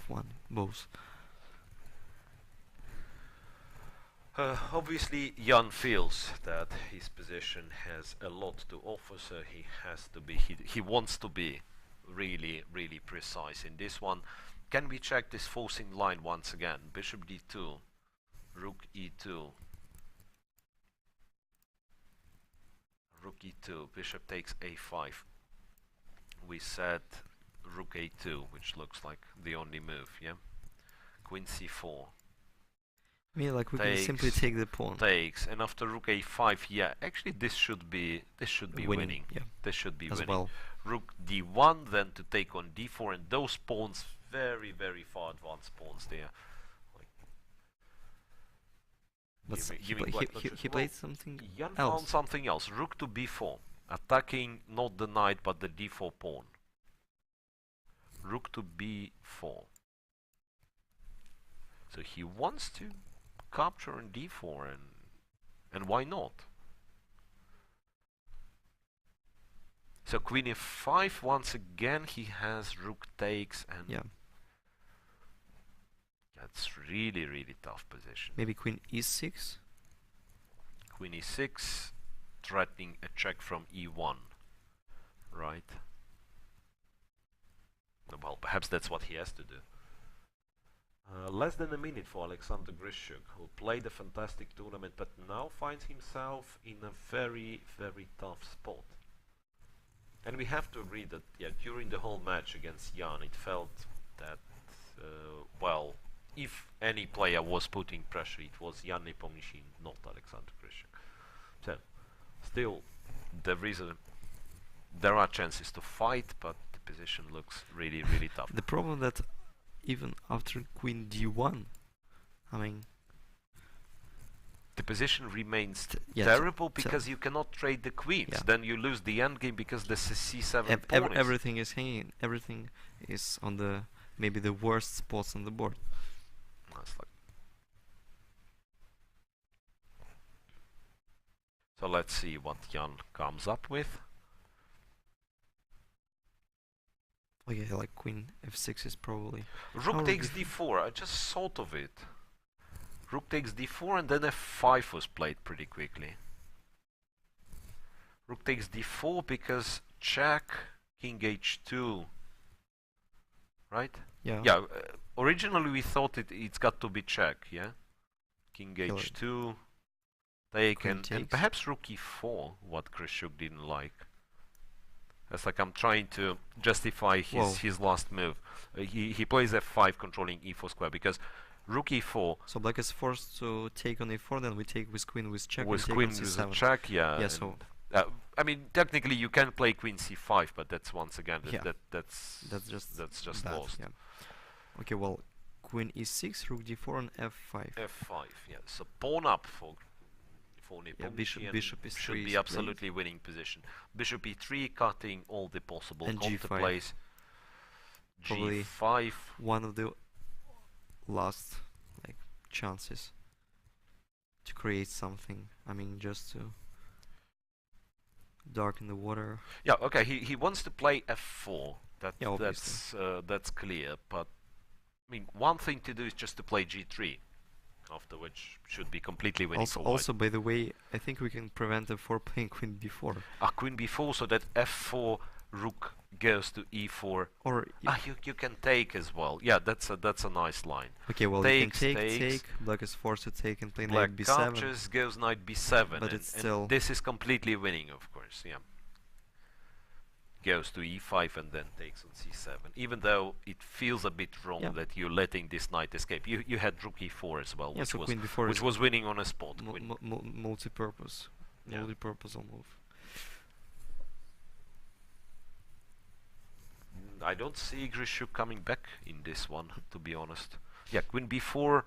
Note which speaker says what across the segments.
Speaker 1: f1, both.
Speaker 2: Obviously, Jan feels that his position has a lot to offer, so he has to be. He wants to be really precise in this one. Can we check this forcing line once again? Bishop d2, rook e2, rook e2, bishop takes a5. We said rook a2, which looks like the only move, yeah? Queen c4.
Speaker 1: I mean, like, we can simply take the pawn.
Speaker 2: Takes, and after rook a5, yeah, actually this should be winning.
Speaker 1: Yeah.
Speaker 2: This should be
Speaker 1: as
Speaker 2: winning.
Speaker 1: Well.
Speaker 2: Rook d1, then to take on d4, and those pawns, very far advanced pawns there. Like,
Speaker 1: but he played something
Speaker 2: Jan
Speaker 1: else.
Speaker 2: found something else. Rook to b4, attacking not the knight but the d4 pawn. Rook to b4. So he wants to capture on d4, and why not? So queen f5, once again he has rook takes, and
Speaker 1: yeah,
Speaker 2: that's really tough position.
Speaker 1: Maybe queen e6.
Speaker 2: Queen e6, threatening a check from e1, right? Well, perhaps that's what he has to do. Less than a minute for Alexander Grishchuk, who played a fantastic tournament but now finds himself in a very tough spot. And we have to agree that, yeah, during the whole match against Jan, it felt that, well, if any player was putting pressure, it was Jan Nepomniachtchi, not Alexander Grishchuk. So, still, there are chances to fight, but the position looks really tough.
Speaker 1: The problem that even after queen d1, I mean,
Speaker 2: the position remains terrible because you cannot trade the queens.
Speaker 1: Yeah.
Speaker 2: Then you lose the endgame because the c7
Speaker 1: everything is hanging. Everything is on the maybe the worst spots on the board.
Speaker 2: So let's see what Jan comes up with.
Speaker 1: Okay, like queen f6 is probably...
Speaker 2: Rook takes d4, I just thought of it. Rook takes d4 and then f5 was played pretty quickly. Rook takes d4 because check, king h2. Right?
Speaker 1: Yeah.
Speaker 2: Yeah, originally we thought it's got to be check, yeah? King h2, take, and perhaps rook e4, what Grishchuk didn't like. It's like I'm trying to justify his last move. He plays f5 controlling e4 square because rook e4.
Speaker 1: So black is forced to take on a4, then we take with queen with check.
Speaker 2: With queen with a check, yeah.
Speaker 1: Yeah, so
Speaker 2: I mean, technically you can play queen c5, but that's once again that's just
Speaker 1: bad,
Speaker 2: lost.
Speaker 1: Yeah. Okay, well, queen e6, rook d4, and f5.
Speaker 2: F5, yeah. So pawn up for Nepomniachtchi,
Speaker 1: bishop is
Speaker 2: should be absolutely winning position. Bishop e3, cutting all the possible counterplays.
Speaker 1: Probably
Speaker 2: g5,
Speaker 1: one of the last chances to create something. I mean, just to darken the water.
Speaker 2: Yeah, okay. He wants to play f4. That's clear. But I mean, one thing to do is just to play g3. After which should be completely winning for white.
Speaker 1: Also, by the way, I think we can prevent f4 playing queen b4.
Speaker 2: Queen b4, so that f4 rook goes to e4.
Speaker 1: Or
Speaker 2: you can take as well. Yeah, that's a nice line.
Speaker 1: Okay, well, you can take. Black is forced to take and play knight b7.
Speaker 2: Black captures, goes knight b7,
Speaker 1: but it's still.
Speaker 2: This is completely winning, of course. Yeah. Goes to e5 and then takes on c7. Even though it feels a bit wrong that you're letting this knight escape. You had rook e4 as well, which was winning on a spot.
Speaker 1: Multi-purpose. Multi-purposal move.
Speaker 2: I don't see Grishchuk coming back in this one, to be honest. Yeah, queen b4.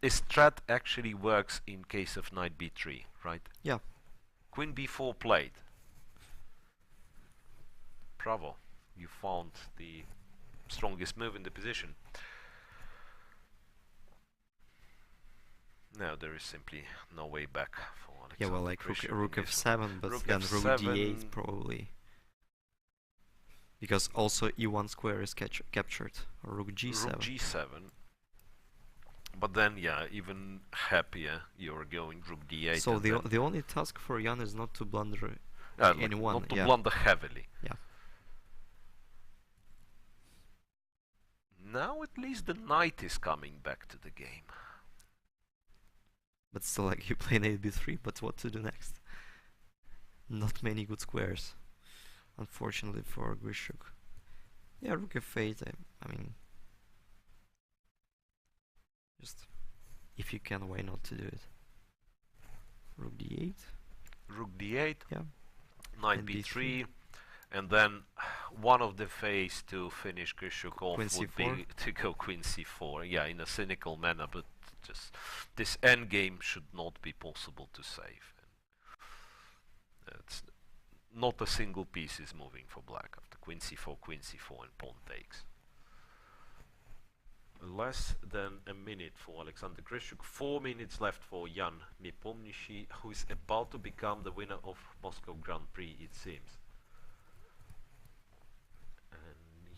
Speaker 2: This strat actually works in case of knight b3, right?
Speaker 1: Yeah.
Speaker 2: Queen b4 played. Bravo, you found the strongest move in the position. No, there is simply no way back for Alexander.
Speaker 1: Yeah, well, like rook f7, but then rook d8 probably. Because also e1 square is captured. Rook g7.
Speaker 2: Rook g7. But then, yeah, even happier, you're going rook d8.
Speaker 1: So the only task for Jan is not to blunder anyone.
Speaker 2: Not to blunder heavily.
Speaker 1: Yeah.
Speaker 2: Now at least the knight is coming back to the game.
Speaker 1: But still, like, you play knight b3, but what to do next? Not many good squares, unfortunately, for GRISCHUK. Yeah, rook f8, I mean, just, if you can, why not to do it? Rook d8.
Speaker 2: Rook d8.
Speaker 1: Yeah.
Speaker 2: Knight b3. And then one of the ways to finish GRISCHUK off would be to go queen c4. Yeah, in a cynical manner, but just this endgame should not be possible to save. It's not a single piece is moving for black after queen c4, and pawn takes. Less than a minute for Alexander GRISCHUK. 4 minutes left for Jan NEPOMNIACHTCHI, who is about to become the winner of Moscow Grand Prix, it seems.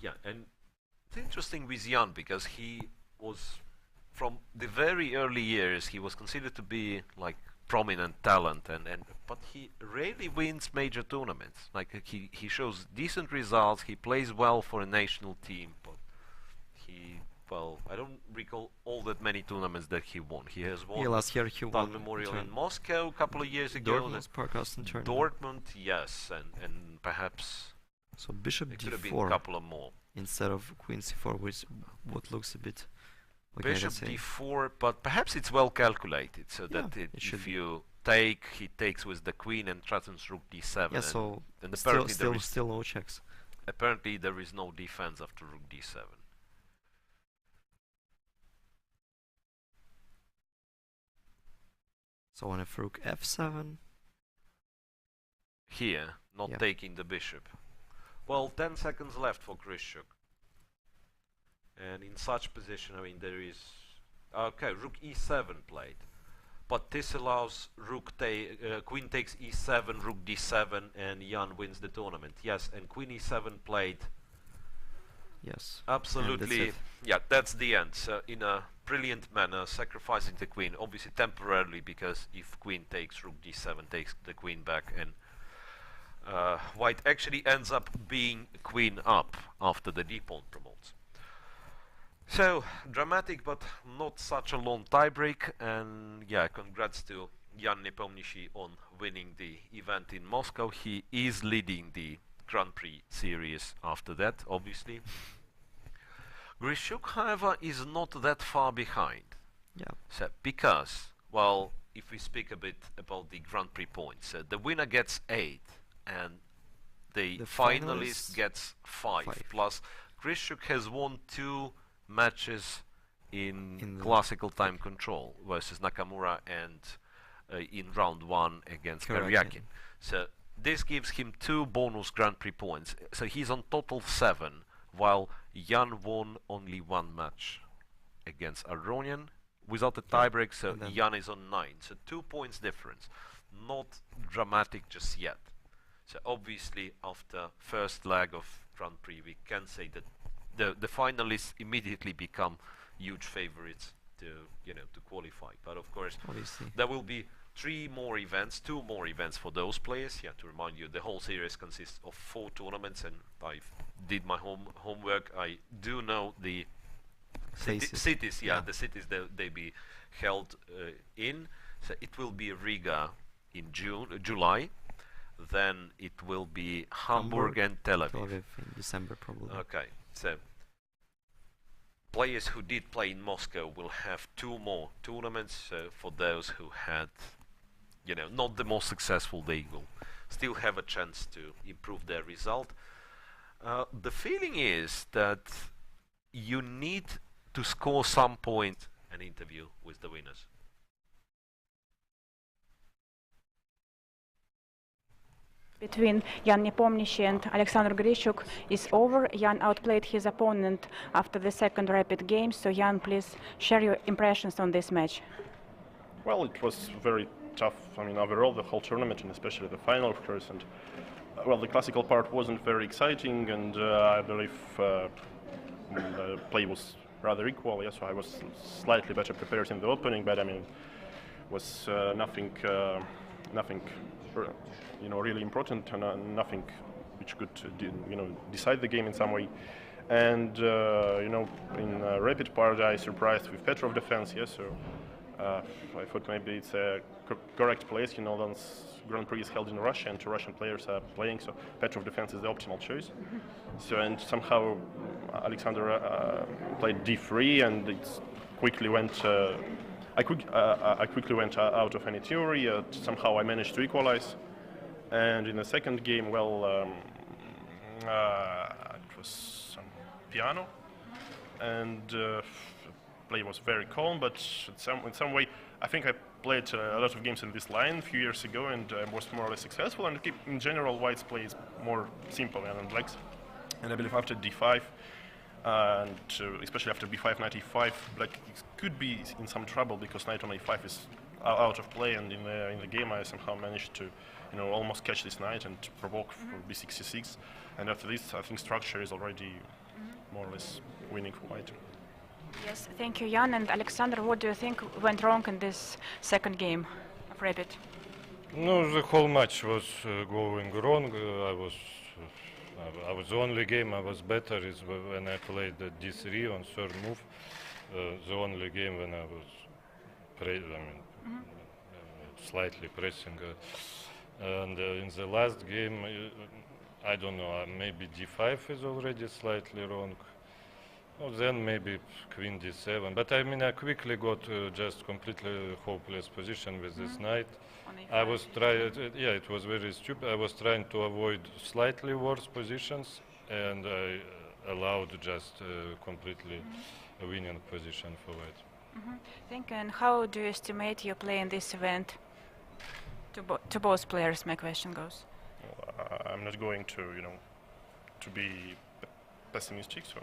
Speaker 2: Yeah, and it's interesting with Jan because he was, from the very early years, he was considered to be like prominent talent, but he rarely wins major tournaments. Like he shows decent results, he plays well for a national team, but well, I don't recall all that many tournaments that he won. He has won
Speaker 1: last year he won
Speaker 2: Memorial in Moscow a couple of years ago. Dortmund, yes, and perhaps.
Speaker 1: So bishop
Speaker 2: d4. Could have been a couple of more.
Speaker 1: Instead of queen c4, which what looks a bit.
Speaker 2: Bishop d4, but perhaps it's well calculated, so that if you take, he takes with the queen and threatens rook d7.
Speaker 1: Yeah, so
Speaker 2: and
Speaker 1: still no checks.
Speaker 2: Apparently there is no defense after rook d7.
Speaker 1: So on if rook f7.
Speaker 2: Here, not taking the bishop. Well, 10 seconds left for GRISCHUK. And in such position, I mean, there is... Okay, rook e7 played. But this allows queen takes e7, rook d7, and Jan wins the tournament. Yes, and queen e7 played.
Speaker 1: Yes.
Speaker 2: Absolutely. Yeah, that's the end. So in a brilliant manner, sacrificing the queen, obviously temporarily, because if queen takes, rook d7 takes the queen back, and White actually ends up being queen up after the d-pawn promotes. So, dramatic but not such a long tiebreak, and yeah, congrats to Jan NEPOMNIACHTCHI on winning the event in Moscow. He is leading the Grand Prix series after that, obviously. GRISCHUK, however, is not that far behind.
Speaker 1: Yeah.
Speaker 2: So, because, well, if we speak a bit about the Grand Prix points, the winner gets 8. And the finalist gets 5. Plus, GRISCHUK has won 2 matches in classical time control versus Nakamura and in round 1 against Karyakin. So this gives him 2 bonus Grand Prix points. So he's on total 7, while Jan won only 1 match against Aronian without a tiebreak. So Jan is on 9. So 2 points difference. Not dramatic just yet. So obviously, after first leg of Grand Prix, we can say that the finalists immediately become huge favorites to qualify. But of course, there will be 2 more events for those players. Yeah, to remind you, the whole series consists of 4 tournaments, and I did my homework. I do know the cities. Yeah, the cities that they be held in. So it will be Riga in July. Then it will be Hamburg and Tel Aviv
Speaker 1: in December, probably.
Speaker 2: Okay, so players who did play in Moscow will have 2 more tournaments. So for those who had, not the most successful, they will still have a chance to improve their result. The feeling is that you need to score some point an interview with the winners.
Speaker 3: Between Jan NEPOMNIACHTCHI and Alexander GRISCHUK is over. Jan outplayed his opponent after the second rapid game. So Jan, please share your impressions on this match.
Speaker 4: Well, it was very tough. I mean, overall, the whole tournament, and especially the final, of course. And well, the classical part wasn't very exciting, and I believe the play was rather equal. Yeah, so I was slightly better prepared in the opening, but I mean, was nothing, really important, and nothing which could, decide the game in some way. And in rapid part, I surprised with Petrov defense. Yeah, so I thought maybe it's a correct place. London's Grand Prix is held in Russia, and two Russian players are playing, so Petrov defense is the optimal choice. So, and somehow Alexander played d3, and it quickly went. I quickly went out of any theory. Somehow I managed to equalize, and in the second game, well, it was some piano, and play was very calm. But in some way, I think I played a lot of games in this line a few years ago, and was more or less successful. And in general, White's play is more simple and complex. And I believe after d5, and especially after b5, knight e5, black could be in some trouble because knight on a5 is out of play, and in the game I somehow managed to, almost catch this knight and provoke for b6, c6. And after this, I think structure is already more or less winning for White.
Speaker 3: Yes, thank you, Jan. And Alexander, what do you think went wrong in this second game of Rapid?
Speaker 5: No, the whole match was going wrong. I was the only game I was better is when I played the d3 on third move. The only game when I was slightly pressing. And in the last game, I don't know, maybe d5 is already slightly wrong. Or then maybe queen d7. But I mean, I quickly got just completely hopeless position with this knight. I was trying, it was very stupid. I was trying to avoid slightly worse positions, and I allowed just completely a winning position for White.
Speaker 3: Thank you. And how do you estimate your play in this event? To both players, my question goes.
Speaker 4: I'm not going to, to be pessimistic. So,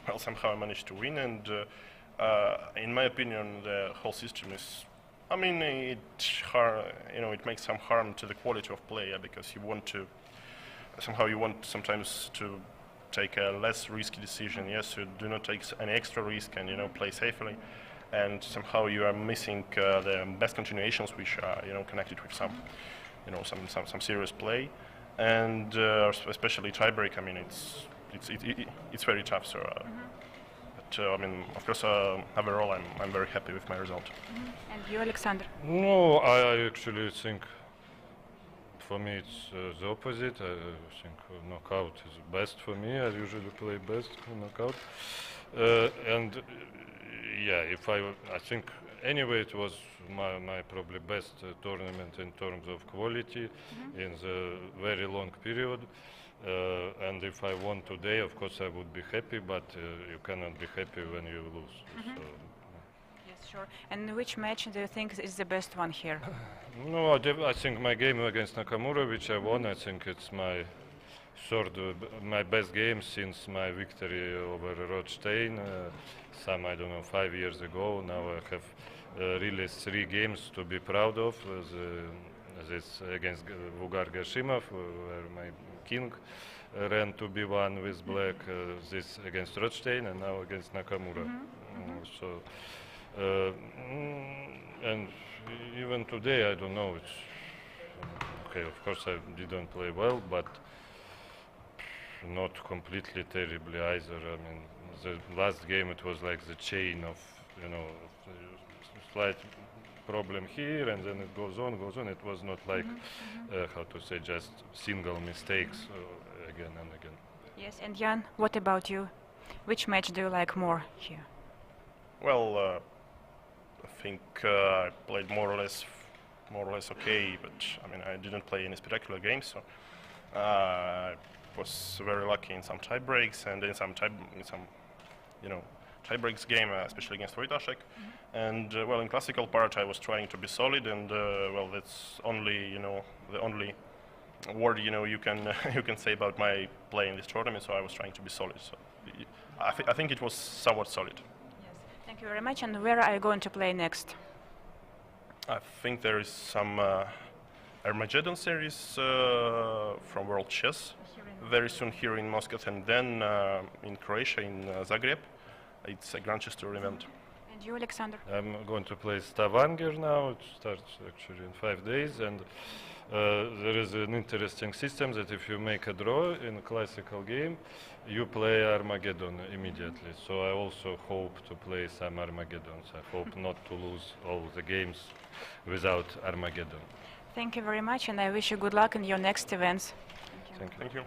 Speaker 4: well, somehow I managed to win, and in my opinion, the whole system is. I mean, it makes some harm to the quality of play, because you want to sometimes to take a less risky decision. Yes, you do not take any extra risk and play safely, and somehow you are missing the best continuations, which are connected with some some serious play, and especially tiebreak. I mean, it's very tough. So. I mean, of course, overall, I'm very happy with my result.
Speaker 3: And you, Alexander?
Speaker 5: No, I actually think for me it's the opposite. I think knockout is best for me. I usually play best knockout. And yeah, I think anyway it was my probably best tournament in terms of quality in the very long period. And if I won today, of course I would be happy, but you cannot be happy when you lose. So,
Speaker 3: yes, sure. And which match do you think is the best one here?
Speaker 5: No, I think my game against Nakamura, which I won, I think it's my my best game since my victory over Rothstein, I don't know, 5 years ago. Now I have really 3 games to be proud of. This against Vugar Gashimov, where my king ran to b1 with black, this against Rothstein, and now against Nakamura. So, and even today, I don't know, it's okay, of course I didn't play well, but not completely terribly either. I mean, the last game it was like the chain of, slight problem here, and then it goes on. It was not like, how to say, just single mistakes again and again.
Speaker 3: Yes, and Jan, what about you? Which match do you like more here?
Speaker 4: Well, I think I played more or less okay, but I mean I didn't play any spectacular games, so I was very lucky in some tie breaks and in some tie breaks game, especially against Wojtaszek. And well, in classical part I was trying to be solid, and well, that's only the only word you can you can say about my play in this tournament. So I was trying to be solid. So I think it was somewhat solid.
Speaker 3: Yes, thank you very much. And where are you going to play next?
Speaker 4: I think there is some Armageddon series from World Chess very soon here in Moscow, and then in Croatia, in Zagreb. It's a Grand Chess Tour event.
Speaker 3: And you, Alexander?
Speaker 5: I'm going to play Stavanger now. It starts actually in 5 days, and there is an interesting system that if you make a draw in a classical game, you play Armageddon immediately. So I also hope to play some Armageddons. I hope not to lose all the games without Armageddon.
Speaker 3: Thank you very much, and I wish you good luck in your next events.
Speaker 5: Thank you.
Speaker 4: Thank you.